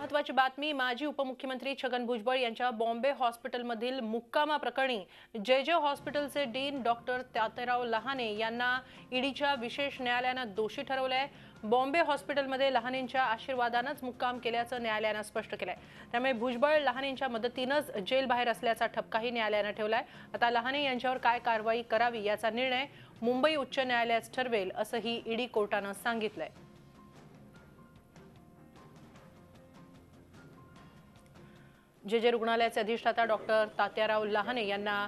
महत्त्वाची बातमी। माजी उपमुख्यमंत्री छगन भुजबळ यांच्या बॉम्बे हॉस्पिटलमधील मुक्कामाप्रकरणी जे हॉस्पिटलचे डीन डॉक्टर तात्याराव लहाने यांना ईडीच्या विशेष न्यायालयानं दोषी ठरवलंय। बॉम्बे हॉस्पिटलमध्ये लहानेंच्या आशीर्वादानंच मुक्काम केल्याचं न्यायालयानं स्पष्ट केलंय। त्यामुळे भुजबळ लहानेंच्या मदतीनंच जेल बाहेर असल्याचा ठपकाही न्यायालयानं ठेवलाय। आता लहाने यांच्यावर काय कारवाई करावी याचा निर्णय मुंबई उच्च न्यायालयाच ठरवेल असंही ईडी कोर्टानं सांगितलंय। जे रुग्णालयाचे अधिष्ठाता डॉक्टर तात्याराव लहाने यांना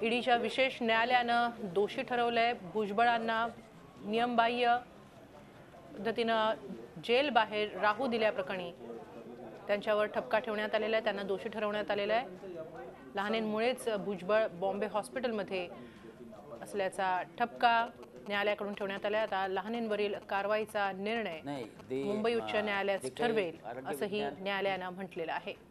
ईडीच्या विशेष न्यायालयानं दोषी ठरवलंय। भुजबळांना नियमबाह्य पद्धतीनं जेल बाहेर राहू दिल्याप्रकरणी त्यांच्यावर ठपका ठेवण्यात आलेला आहे, त्यांना दोषी ठरवण्यात आलेला आहे। लहानेंमुळेच भुजबळ बॉम्बे हॉस्पिटलमध्ये असल्याचा ठपका न्यायालयाकडून ठेवण्यात आला। आता लहानेंवरील कारवाईचा निर्णय मुंबई उच्च न्यायालयात ठरवेल असंही न्यायालयानं म्हटलेलं आहे।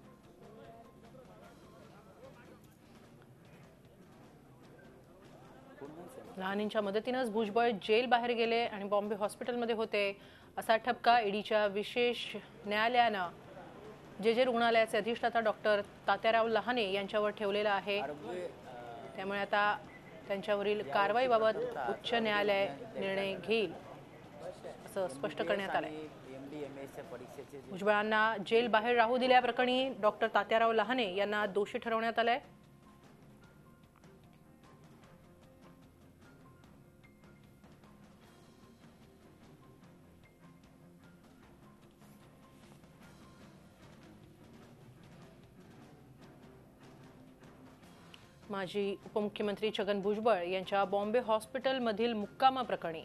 लहानेंच्या मदतीनंच भुजबळ जेल बाहेर गेले आणि बॉम्बे हॉस्पिटलमध्ये होते असा ठपका ईडीच्या विशेष न्यायालयानं जे रुग्णालयाचे अधिष्ठाता डॉक्टर तात्याराव लहाने यांच्यावर ठेवलेला आहे। त्यामुळे आता त्यांच्यावरील कारवाईबाबत उच्च न्यायालय निर्णय घेईल असं स्पष्ट करण्यात आलंय। भुजबळांना जेल बाहेर राहू दिल्याप्रकरणी डॉक्टर तात्याराव लहाने यांना दोषी ठरवण्यात आलंय। माजी उपमुख्यमंत्री छगन भुजबळ यांच्या बॉम्बे हॉस्पिटलमधील मुक्कामाप्रकरणी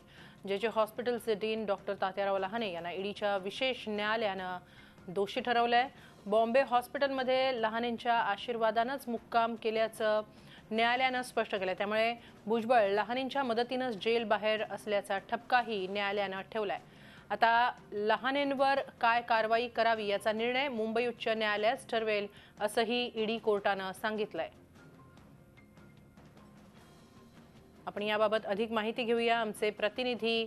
जे हॉस्पिटलचे डीन डॉक्टर तात्याराव लहाने यांना ईडीच्या विशेष न्यायालयानं दोषी ठरवलंय। बॉम्बे हॉस्पिटलमध्ये लहानेंच्या आशीर्वादानंच मुक्काम केल्याचं न्यायालयानं स्पष्ट केलं। त्यामुळे भुजबळ लहानेंच्या मदतीनंच जेल बाहेर असल्याचा ठपकाही न्यायालयानं ठेवलाय। आता लहानेंवर काय कारवाई करावी याचा निर्णय मुंबई उच्च न्यायालयाच ठरवेल असंही ईडी कोर्टानं सांगितलंय। आपण याबाबत अधिक माहिती घेऊया आमचे प्रतिनिधी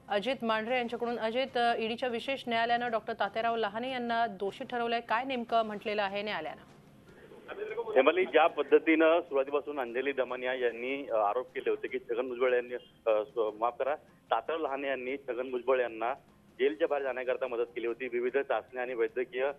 अजित मांढरे यांच्याकडून। अजित, ईडीच्या विशेष न्यायालयानं डॉक्टर तात्याराव लहाने यांना दोषी ठरवलंय, काय नेमकं म्हटलेलं आहे न्यायालयानं? हेमली, ज्या पद्धतीनं सुरुवातीपासून अंजली दमनिया यांनी आरोप केले होते की छगन भुजबळ यांनी तात्याराव लहाने यांनी छगन भुजबळ यांना जेलच्या बाहेर जाण्याकरता मदत केली होती। विविध चाचण्या आणि वैद्यकीय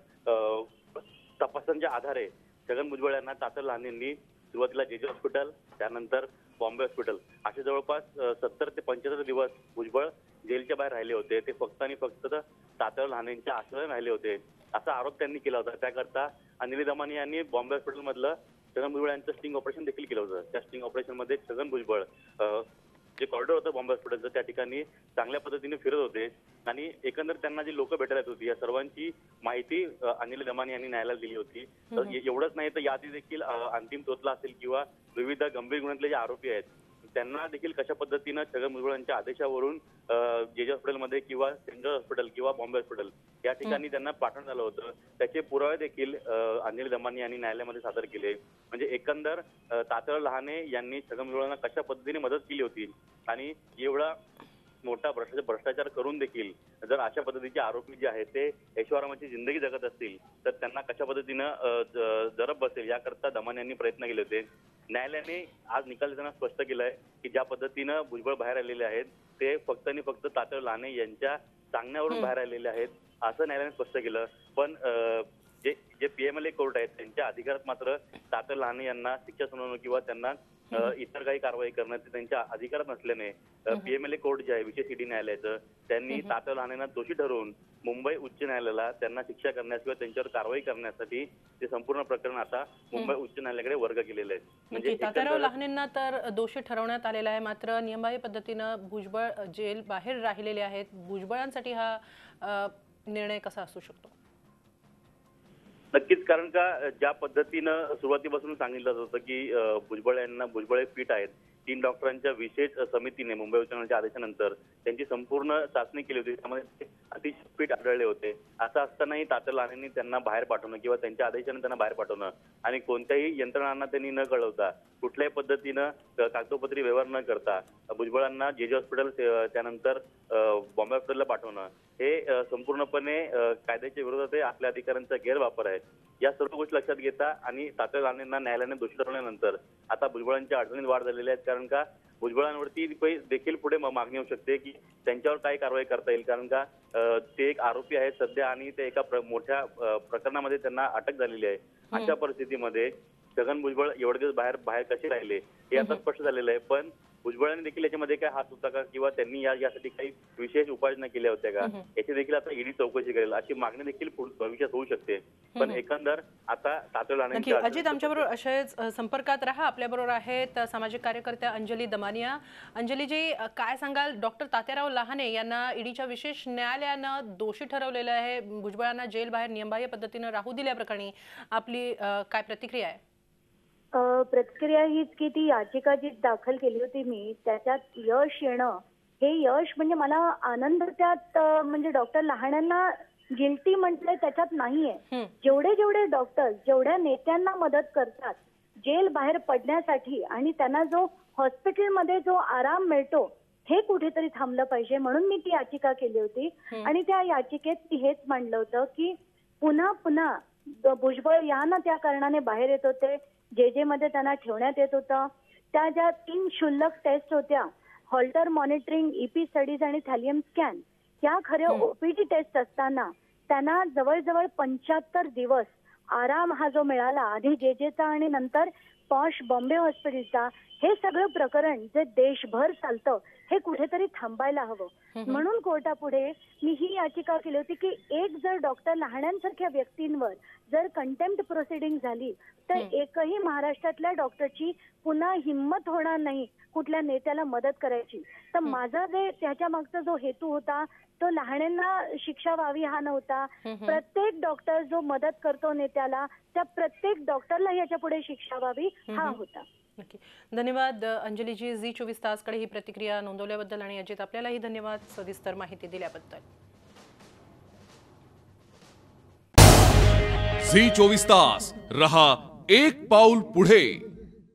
तपासांच्या आधारे छगन भुजबळ यांना तात्याराव लहाने यांनी सुरुवातीला जे हॉस्पिटल, त्यानंतर बॉम्बे हॉस्पिटल असे जवळपास 70 ते 75 दिवस भुजबळ जेलच्या बाहेर राहिले होते। ते फक्त आणि फक्त तात्याराव लहानेंच्या आश्रयात राहिले होते असा आरोप त्यांनी केला होता। त्याकरता अंजली दमनिया यांनी बॉम्बे हॉस्पिटलमधलं छगन भुजबळ यांचं स्टिंग ऑपरेशन देखील केलं होतं। त्या स्टिंग ऑपरेशनमध्ये छगन भुजबळ जे कॉरिडॉर होतं बॉम्बे हॉस्पिटलचं त्या ठिकाणी चांगल्या पद्धतीने फिरत होते आणि एकंदर त्यांना जी लोक भेटायला येत होती या सर्वांची माहिती अंजली दमनिया यांनी न्यायालयाला दिली होती। तर एवढंच नाही तर याआधी देखील अंतिम तोतला असेल किंवा विविध गंभीर गुन्ह्यातले जे आरोपी आहेत त्यांना देखील कशा पद्धतीनं छगन भुजबळ यांच्या आदेशावरून जे हॉस्पिटलमध्ये किंवा सेंट्रल हॉस्पिटल किंवा बॉम्बे हॉस्पिटल या ठिकाणी त्यांना पाठवण्यात आलं होतं त्याचे पुरावे देखील अंजली दमनिया यांनी न्यायालयामध्ये सादर केले। म्हणजे एकंदर तात्याराव लहाने यांनी छगन भुजबळांना कशा पद्धतीने मदत केली होती आणि एवढा मोठा भ्रष्टाचार करून देखील जर अशा पद्धतीचे आरोपी जे आहेत ते ऐशोआरामाची जिंदगी जगत असतील तर त्यांना कशा पद्धतीनं जरब बसेल याकरता दमन यांनी प्रयत्न केले होते। न्यायालयाने आज निकाल देताना स्पष्ट केलंय की ज्या पद्धतीनं भुजबळ बाहेर आलेले आहेत ते फक्त आणि फक्त तात्याराव लहाने यांच्या सांगण्यावरून बाहेर आलेले आहेत असं न्यायालयाने स्पष्ट केलं। पण जे पीएमएलए कोर्ट आहेत त्यांच्या अधिकारात मात्र तात्याराव लहाने यांना शिक्षा सुनावणं किंवा त्यांना इतर काही कारवाई करणं ते त्यांच्या अधिकारात नसल्याने पीएमएलए कोर्ट जे आहे विशेष ईडी न्यायालयाचं त्यांनी तात्याराव लहानेंना दोषी ठरवून मुंबई उच्च न्यायालयाला त्यांना शिक्षा करण्यास किंवा त्यांच्यावर कारवाई करण्यासाठी ते संपूर्ण प्रकरण आता मुंबई उच्च न्यायालयाकडे वर्ग केलेलं आहे। म्हणजे तात्याराव लहानेंना तर दोषी ठरवण्यात आलेला आहे, मात्र नियमबाह्य पद्धतीनं भुजबळ जेल बाहेर राहिलेले आहेत। भुजबळांसाठी हा निर्णय कसा असू शकतो? नक्कीच, कारण का ज्या पद्धतीनं सुरुवातीपासून सांगितलं होतं की भुजबळ हे फिट आहेत। 3 डॉक्टरांच्या विशेष समितीने मुंबई उच्च न्यायालयाच्या आदेशानंतर त्यांची संपूर्ण चाचणी केली होती। त्यामध्ये अतिशय फिट आढळले होते. असं असतानाही तात्या लहानेंनी त्यांना बाहेर पाठवणं किंवा त्यांच्या आदेशाने त्यांना बाहेर पाठवणं आणि कोणत्याही यंत्रणांना त्यांनी न कळवता कुठल्याही पद्धतीनं कागदोपत्री व्यवहार न करता भुजबळांना जे हॉस्पिटल त्यानंतर बॉम्बे हॉस्पिटलला पाठवणं हे संपूर्णपणे कायद्याच्या विरोधात आहे. आपल्या अधिकारांचा गैरवापर आहे. या सर्व गोष्टी लक्षात घेता आणि तात्या लहानेंना न्यायालयाने दोषी ठरवल्यानंतर आता भुजबळांच्या अडचणीत वाढ झालेल्या आहेत. कारण का भुजबळांवरती देखील पुढे मागणी होऊ शकते की त्यांच्यावर काय कारवाई करता येईल. कारण का ते एक आरोपी आहेत सध्या आणि ते एका मोठ्या प्रकरणामध्ये त्यांना अटक झालेली आहे. अशा परिस्थितीमध्ये छगन भुजबळ एवढे दिवस बाहेर कसे राहिले हे आता स्पष्ट झालेलं आहे. पण भुजबळांनी देखील याच्यामध्ये काय हात होता का किंवा त्यांनी यासाठी काही विशेष उपाययोजना केल्या होत्या का याची देखील आता ईडी चौकशी करेल अशी मागणी देखील भविष्यात होऊ शकते. पण एकंदर आता तात्या लहाने अजित आमच्याबरोबर असेच संपर्कात राहा. आपल्याबरोबर आहेत सामाजिक कार्यकर्त्या अंजली दमानिया. अंजलीजी, काय सांगाल? डॉक्टर तात्याराव लहाने यांना ईडीच्या विशेष न्यायालयानं दोषी ठरवलेलं आहे. भुजबळांना जेल बाहेर नियमबाह्य पद्धतीनं राहू दिल्याप्रकरणी आपली काय प्रतिक्रिया आहे? प्रतिक्रिया हीच की ती याचिका जी दाखल केली होती मी त्याच्यात यश येणं हे यश म्हणजे मला आनंद त्यात म्हणजे डॉक्टर लहाण्यांना गिल्टी म्हटलंय त्याच्यात नाहीये. जेवढे डॉक्टर जेवढ्या नेत्यांना मदत करतात जेल बाहेर पडण्यासाठी आणि त्यांना जो हॉस्पिटलमध्ये जो आराम मिळतो हे कुठेतरी थांबलं पाहिजे म्हणून मी ती याचिका केली होती. आणि त्या याचिकेत मी हेच मांडलं होतं की पुन्हा भुजबळ या ना त्या कारणाने बाहेर येत होते. जे मध्ये त्यांना ठेवण्यात येत होतं. त्या ज्या 3 क्षुल्लक टेस्ट होत्या हॉल्टर मॉनिटरिंग, ईपी स्टडीज आणि थॅलियम स्कॅन या खऱ्या ओपीडी टेस्ट असताना त्यांना जवळजवळ 75 दिवस आराम हा जो मिळाला आधी जेचा आणि नंतर पॉश बॉम्बे हॉस्पिटलचा हे सगळं प्रकरण जे देशभर चालतं हे कुठेतरी थांबायला हवं. म्हणून कोर्टापुढे मी ही याचिका केली होती की एक जर डॉक्टर लहाण्यांसारख्या व्यक्तींवर जर कंटेम्प्ट प्रोसिडिंग झाली तर एकही महाराष्ट्रातल्या डॉक्टरची पुन्हा हिंमत होणार नाही कुठल्या नेत्याला मदत करायची. तर माझा जे त्याच्या मागचा जो हेतू होता तो लहाण्यांना शिक्षा व्हावी हा नव्हता. प्रत्येक डॉक्टर जो मदत करतो नेत्याला त्या प्रत्येक डॉक्टरला याच्या पुढे शिक्षा व्हावी हा होता. नक्की. धन्यवाद अंजलीजी. झी24 तासकडे ही प्रतिक्रिया नोंदवल्याबद्दल आणि अजित आपल्यालाही धन्यवाद सविस्तर माहिती दिल्याबद्दल. झी24 तास रहा एक पाऊल पुढे.